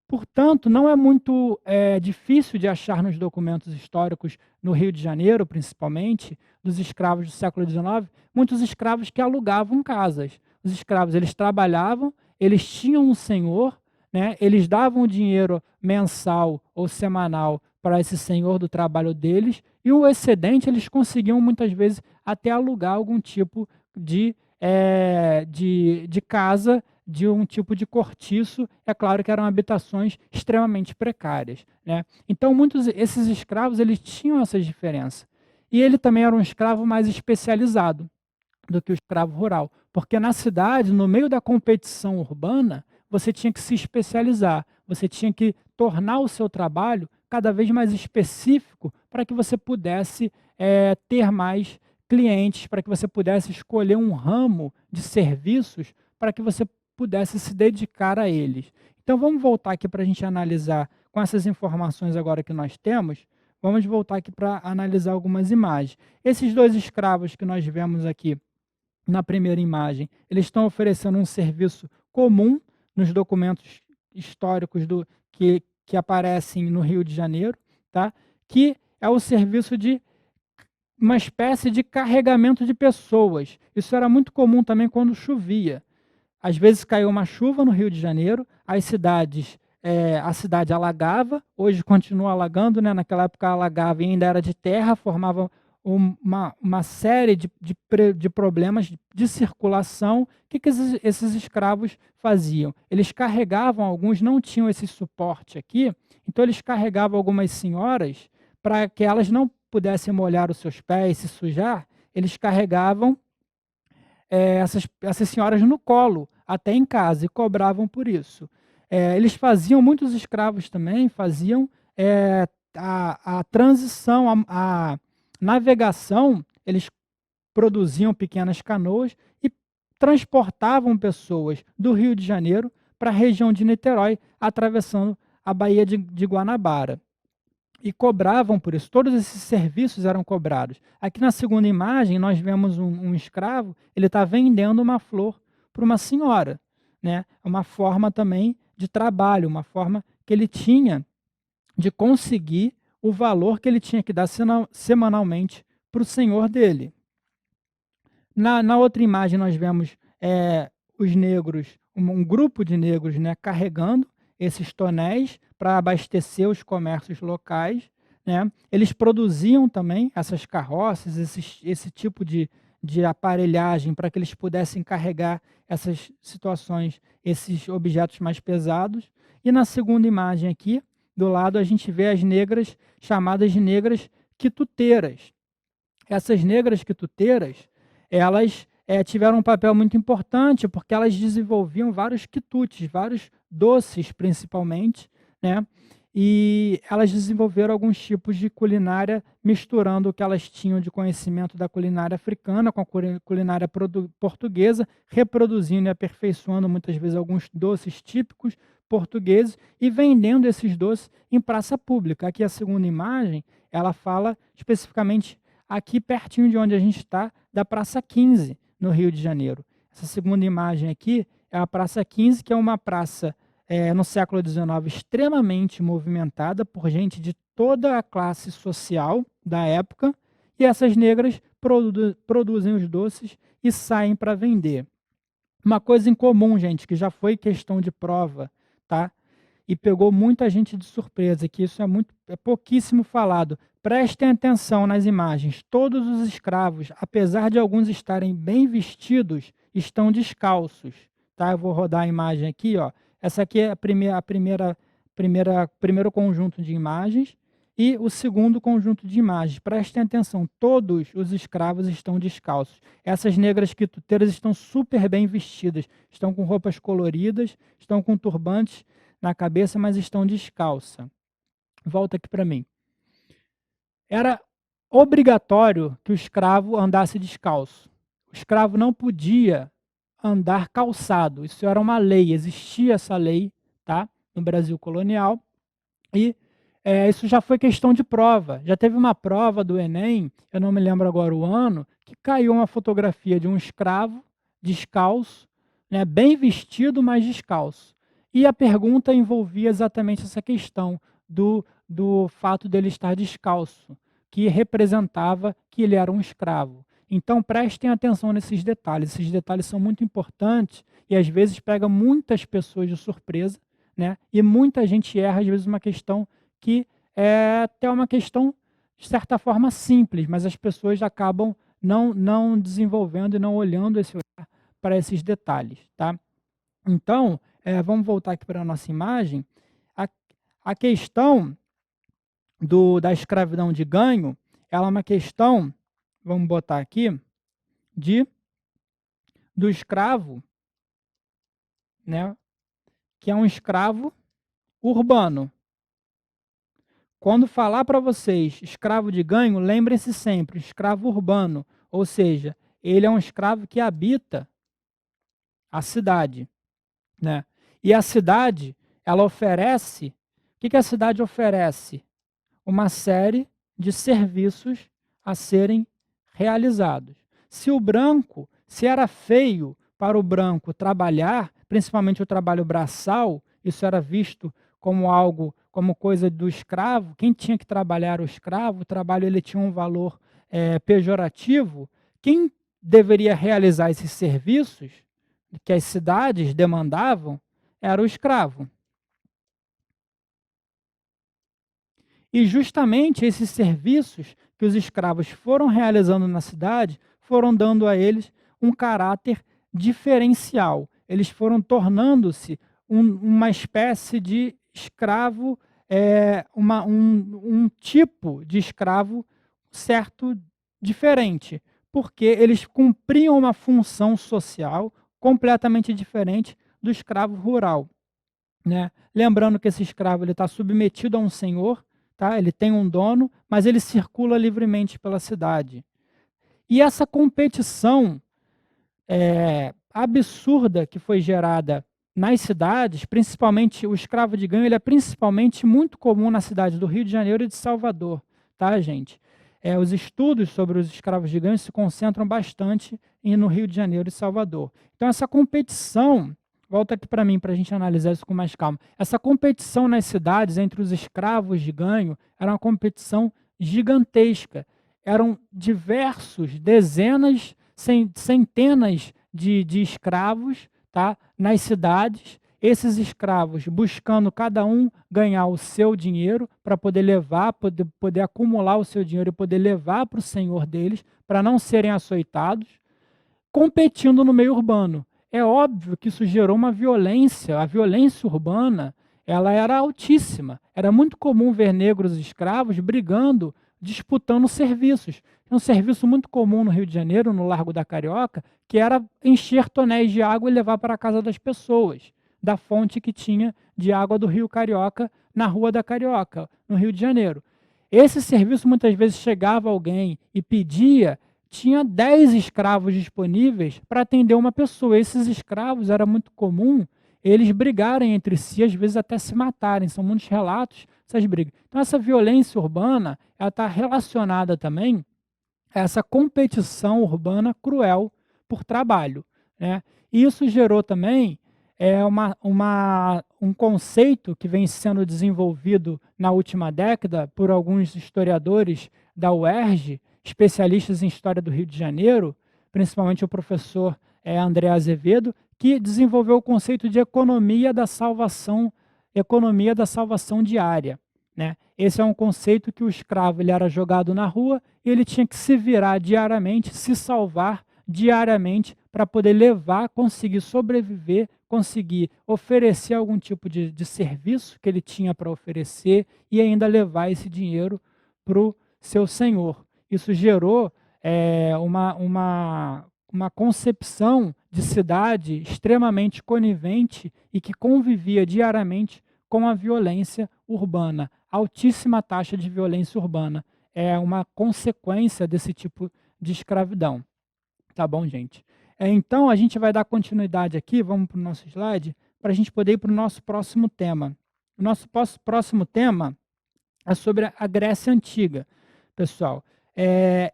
Portanto, não é muito difícil de achar nos documentos históricos, no Rio de Janeiro, principalmente, dos escravos do século XIX, muitos escravos que alugavam casas. Os escravos, eles trabalhavam, eles tinham um senhor, né, eles davam dinheiro mensal ou semanal para esse senhor do trabalho deles, e o excedente eles conseguiam muitas vezes até alugar algum tipo de casa, de um tipo de cortiço. É claro que eram habitações extremamente precárias, né? Então esses escravos eles tinham essas diferenças. E ele também era um escravo mais especializado do que o escravo rural, porque na cidade, no meio da competição urbana, você tinha que se especializar, você tinha que tornar o seu trabalho cada vez mais específico para que você pudesse ter mais clientes, para que você pudesse escolher um ramo de serviços para que você pudesse se dedicar a eles. Então vamos voltar aqui para a gente analisar, com essas informações agora que nós temos, vamos voltar aqui para analisar algumas imagens. Esses dois escravos que nós vemos aqui na primeira imagem, eles estão oferecendo um serviço comum nos documentos históricos que aparecem no Rio de Janeiro, tá? Que é o serviço de uma espécie de carregamento de pessoas. Isso era muito comum também quando chovia. Às vezes caiu uma chuva no Rio de Janeiro, a cidade alagava, hoje continua alagando, né? Naquela época alagava e ainda era de terra, formava uma série de problemas de circulação. O que esses escravos faziam? Eles carregavam, alguns não tinham esse suporte aqui, então eles carregavam algumas senhoras para que elas não pudessem molhar os seus pés, se sujar, eles carregavam essas senhoras no colo, até em casa, e cobravam por isso. Eles faziam, muitos escravos também faziam a transição, a navegação, eles produziam pequenas canoas e transportavam pessoas do Rio de Janeiro para a região de Niterói, atravessando a Baía de Guanabara. E cobravam por isso, todos esses serviços eram cobrados. Aqui na segunda imagem, nós vemos um escravo, ele está vendendo uma flor para uma senhora, né? Uma forma também de trabalho, uma forma que ele tinha de conseguir o valor que ele tinha que dar semanalmente para o senhor dele. Na outra imagem, nós vemos os negros, um grupo de negros, né, carregando esses tonéis para abastecer os comércios locais, né. Eles produziam também essas carroças, esse tipo de aparelhagem para que eles pudessem carregar essas situações, esses objetos mais pesados. E na segunda imagem aqui, do lado, a gente vê as negras chamadas de negras quituteiras. Essas negras quituteiras, elas tiveram um papel muito importante, porque elas desenvolviam vários quitutes, vários doces principalmente, né, e elas desenvolveram alguns tipos de culinária misturando o que elas tinham de conhecimento da culinária africana com a culinária portuguesa, reproduzindo e aperfeiçoando muitas vezes alguns doces típicos portugueses e vendendo esses doces em praça pública. Aqui a segunda imagem, ela fala especificamente aqui pertinho de onde a gente está, da Praça 15, no Rio de Janeiro. Essa segunda imagem aqui é a Praça 15, que é uma praça no século XIX extremamente movimentada por gente de toda a classe social da época, e essas negras produzem os doces e saem para vender. Uma coisa em comum, gente, que já foi questão de prova, tá? E pegou muita gente de surpresa, que isso é pouquíssimo falado. Prestem atenção nas imagens. Todos os escravos, apesar de alguns estarem bem vestidos, estão descalços, tá? Eu vou rodar a imagem aqui, ó. Essa aqui é primeiro conjunto de imagens e o segundo conjunto de imagens. Prestem atenção, todos os escravos estão descalços. Essas negras quituteiras estão super bem vestidas, estão com roupas coloridas, estão com turbantes na cabeça, mas estão descalça. Volta aqui para mim. Era obrigatório que o escravo andasse descalço. O escravo não podia andar calçado. Isso era uma lei, existia essa lei, tá? No Brasil colonial. E isso já foi questão de prova. Já teve uma prova do Enem, eu não me lembro agora o ano, que caiu uma fotografia de um escravo descalço, né, bem vestido, mas descalço. E a pergunta envolvia exatamente essa questão do fato dele estar descalço, que representava que ele era um escravo. Então prestem atenção nesses detalhes. Esses detalhes são muito importantes e às vezes pega muitas pessoas de surpresa, né? E muita gente erra, às vezes, uma questão que é até uma questão, de certa forma, simples, mas as pessoas acabam não desenvolvendo e não olhando esse olhar para esses detalhes, tá? Então, vamos voltar aqui para a nossa imagem. A questão da escravidão de ganho, ela é uma questão, vamos botar aqui, do escravo, né, que é um escravo urbano. Quando falar para vocês escravo de ganho, lembrem-se sempre, escravo urbano, ou seja, ele é um escravo que habita a cidade, né? E a cidade, ela oferece, o que a cidade oferece? Uma série de serviços a serem realizados. Se era feio para o branco trabalhar, principalmente o trabalho braçal, isso era visto como algo, como coisa do escravo. Quem tinha que trabalhar era o escravo, o trabalho ele tinha um valor pejorativo. Quem deveria realizar esses serviços que as cidades demandavam era o escravo. E justamente esses serviços que os escravos foram realizando na cidade foram dando a eles um caráter diferencial. Eles foram tornando-se uma espécie de escravo, um tipo de escravo certo diferente, porque eles cumpriam uma função social completamente diferente do escravo rural, né? Lembrando que esse escravo está submetido a um senhor, tá? Ele tem um dono, mas ele circula livremente pela cidade. E essa competição absurda que foi gerada nas cidades, principalmente o escravo de ganho, ele é principalmente muito comum na cidade do Rio de Janeiro e de Salvador, tá, gente? Os estudos sobre os escravos de ganho se concentram bastante no Rio de Janeiro e Salvador. Então essa competição, volta aqui para mim para a gente analisar isso com mais calma. Essa competição nas cidades entre os escravos de ganho era uma competição gigantesca. Eram dezenas, centenas de escravos, tá? Nas cidades, esses escravos buscando cada um ganhar o seu dinheiro para poder levar, poder acumular o seu dinheiro e poder levar para o senhor deles, para não serem açoitados, competindo no meio urbano. É óbvio que isso gerou uma violência. A violência urbana, ela era altíssima. Era muito comum ver negros escravos brigando, disputando serviços. Um serviço muito comum no Rio de Janeiro, no Largo da Carioca, que era encher tonéis de água e levar para a casa das pessoas, da fonte que tinha de água do Rio Carioca, na Rua da Carioca, no Rio de Janeiro. Esse serviço, muitas vezes, chegava alguém e pedia, tinha 10 escravos disponíveis para atender uma pessoa. Esses escravos, era muito comum eles brigarem entre si, às vezes até se matarem. São muitos relatos dessas brigas. Então, essa violência urbana está relacionada também a essa competição urbana cruel por trabalho, né? E isso gerou também um conceito que vem sendo desenvolvido na última década por alguns historiadores da UERJ, especialistas em história do Rio de Janeiro, principalmente o professor André Azevedo, que desenvolveu o conceito de economia da salvação diária, né? Esse é um conceito que o escravo ele era jogado na rua e ele tinha que se virar diariamente, se salvar diariamente para poder levar, conseguir sobreviver, conseguir oferecer algum tipo de serviço que ele tinha para oferecer e ainda levar esse dinheiro para o seu senhor. Isso gerou uma concepção de cidade extremamente conivente e que convivia diariamente com a violência urbana. Altíssima taxa de violência urbana é uma consequência desse tipo de escravidão. Tá bom, gente? Então, a gente vai dar continuidade aqui, vamos para o nosso slide, para a gente poder ir para o nosso próximo tema. O nosso próximo tema é sobre a Grécia Antiga. Pessoal,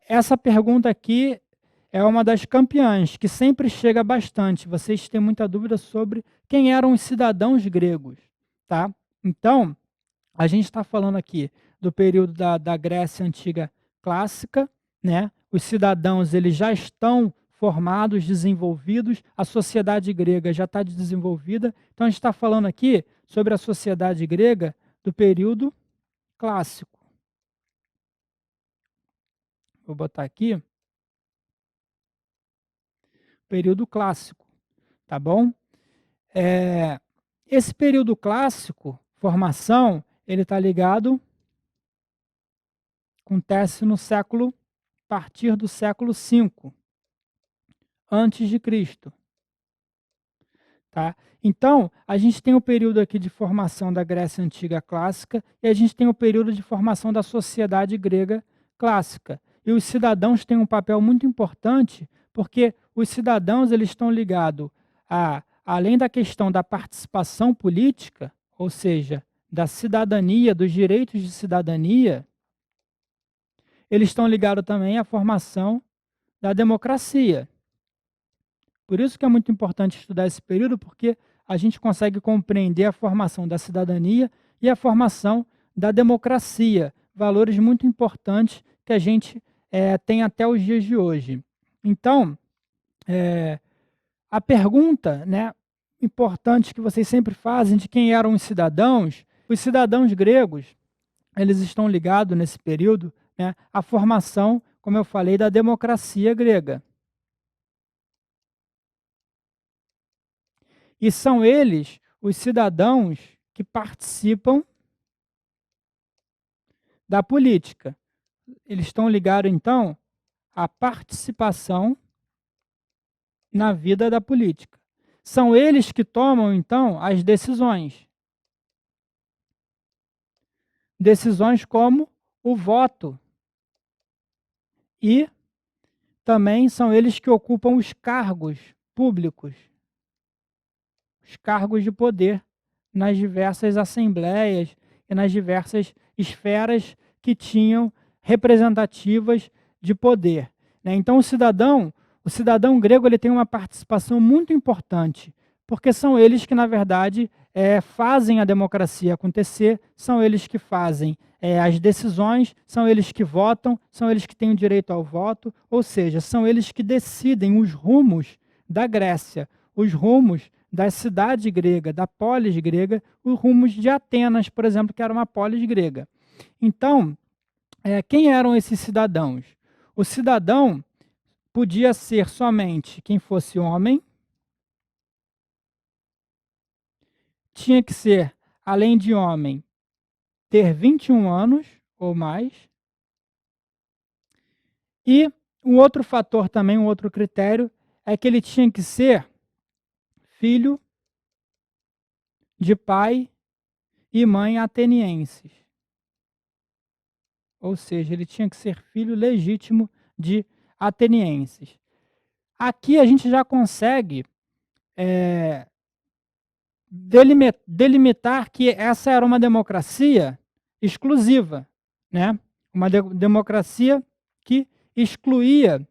essa pergunta aqui é uma das campeãs, que sempre chega bastante. Vocês têm muita dúvida sobre quem eram os cidadãos gregos, tá? Então, a gente está falando aqui do período da Grécia Antiga clássica, né? Os cidadãos eles já estão formados, desenvolvidos, a sociedade grega já está desenvolvida. Então, a gente está falando aqui sobre a sociedade grega do período clássico. Vou botar aqui. Período clássico, tá bom? Esse período clássico, formação, ele está ligado, acontece no século, a partir do século V, antes de Cristo. Tá? Então, a gente tem o período aqui de formação da Grécia Antiga clássica e a gente tem o período de formação da sociedade grega clássica. E os cidadãos têm um papel muito importante, porque os cidadãos eles estão ligados além da questão da participação política, ou seja, da cidadania, dos direitos de cidadania, eles estão ligados também à formação da democracia. Por isso que é muito importante estudar esse período, porque a gente consegue compreender a formação da cidadania e a formação da democracia, valores muito importantes que a gente tem até os dias de hoje. Então, a pergunta, né, importante que vocês sempre fazem de quem eram os cidadãos gregos, eles estão ligados nesse período, né, à formação, como eu falei, da democracia grega. E são eles, os cidadãos, que participam da política. Eles estão ligados, então, à participação na vida da política. São eles que tomam, então, as decisões. Decisões como o voto. E também são eles que ocupam os cargos públicos, os cargos de poder nas diversas assembleias e nas diversas esferas que tinham representativas de poder, né? Então, o cidadão grego ele tem uma participação muito importante, porque são eles que, na verdade, fazem a democracia acontecer, são eles que fazem as decisões, são eles que votam, são eles que têm o direito ao voto, ou seja, são eles que decidem os rumos da Grécia, os rumos da cidade grega, da polis grega, os rumos de Atenas, por exemplo, que era uma polis grega. Então, quem eram esses cidadãos? O cidadão podia ser somente quem fosse homem, tinha que ser, além de homem, ter 21 anos ou mais. E um outro fator também, um outro critério, é que ele tinha que ser filho de pai e mãe atenienses. Ou seja, ele tinha que ser filho legítimo de atenienses. Aqui a gente já consegue delimitar que essa era uma democracia exclusiva, né? Uma democracia que excluía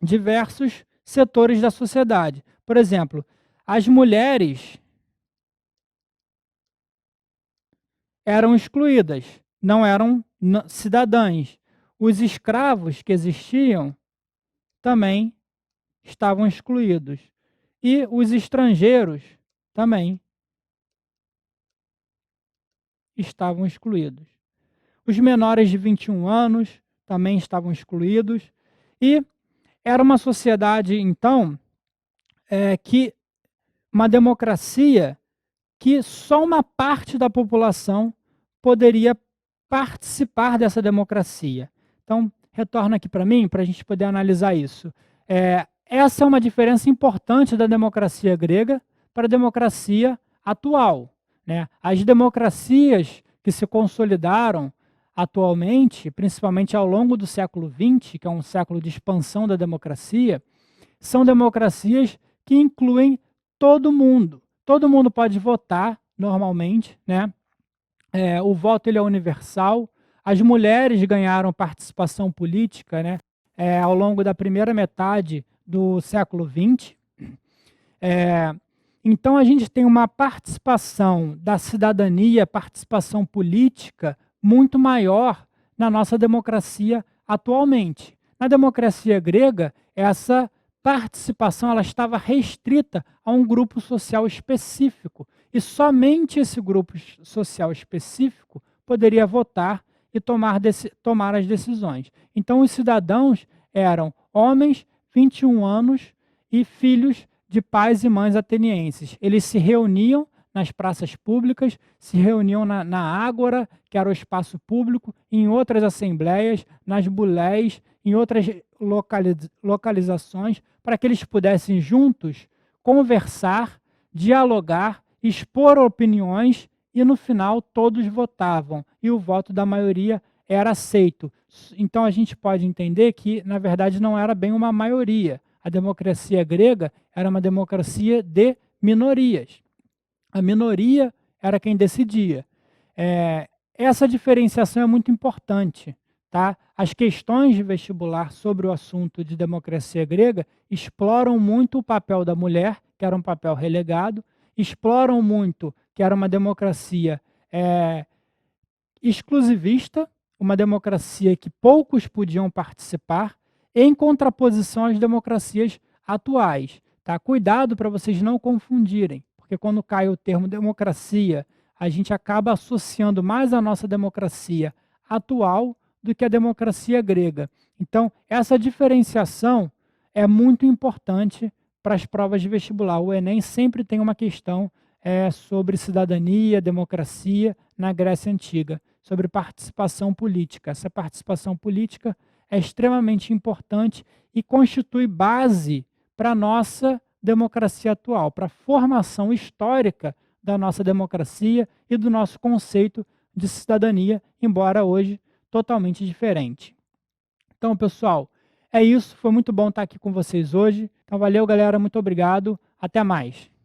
diversos setores da sociedade. Por exemplo, as mulheres eram excluídas, não eram cidadãs. Os escravos que existiam também estavam excluídos. E os estrangeiros também estavam excluídos. Os menores de 21 anos também estavam excluídos. E era uma sociedade, então, que uma democracia que só uma parte da população poderia participar dessa democracia. Então, retorna aqui para mim, para a gente poder analisar isso. Essa é uma diferença importante da democracia grega para a democracia atual, né? As democracias que se consolidaram atualmente, principalmente ao longo do século XX, que é um século de expansão da democracia, são democracias que incluem todo mundo. Todo mundo pode votar normalmente, né? O voto ele é universal. As mulheres ganharam participação política, né? Ao longo da primeira metade do século XX. Então, a gente tem uma participação da cidadania, participação política muito maior na nossa democracia atualmente. Na democracia grega, essa participação ela estava restrita a um grupo social específico, e somente esse grupo social específico poderia votar e tomar as decisões. Então, os cidadãos eram homens, 21 anos e filhos de pais e mães atenienses. Eles se reuniam nas praças públicas, se reuniam na Ágora, que era o espaço público, em outras assembleias, nas bulés, em outras localizações, para que eles pudessem juntos conversar, dialogar, expor opiniões e, no final, todos votavam e o voto da maioria era aceito. Então, a gente pode entender que, na verdade, não era bem uma maioria. A democracia grega era uma democracia de minorias. A minoria era quem decidia. Essa diferenciação é muito importante. Tá? As questões de vestibular sobre o assunto de democracia grega exploram muito o papel da mulher, que era um papel relegado, exploram muito que era uma democracia exclusivista, uma democracia que poucos podiam participar, em contraposição às democracias atuais. Tá? Cuidado para vocês não confundirem, porque quando cai o termo democracia, a gente acaba associando mais a nossa democracia atual do que a democracia grega. Então, essa diferenciação é muito importante para as provas de vestibular. O Enem sempre tem uma questão sobre cidadania, democracia na Grécia Antiga, sobre participação política. Essa participação política é extremamente importante e constitui base para a nossa democracia atual, para a formação histórica da nossa democracia e do nosso conceito de cidadania, embora hoje totalmente diferente. Então, pessoal, é isso. Foi muito bom estar aqui com vocês hoje. Então, valeu, galera. Muito obrigado. Até mais.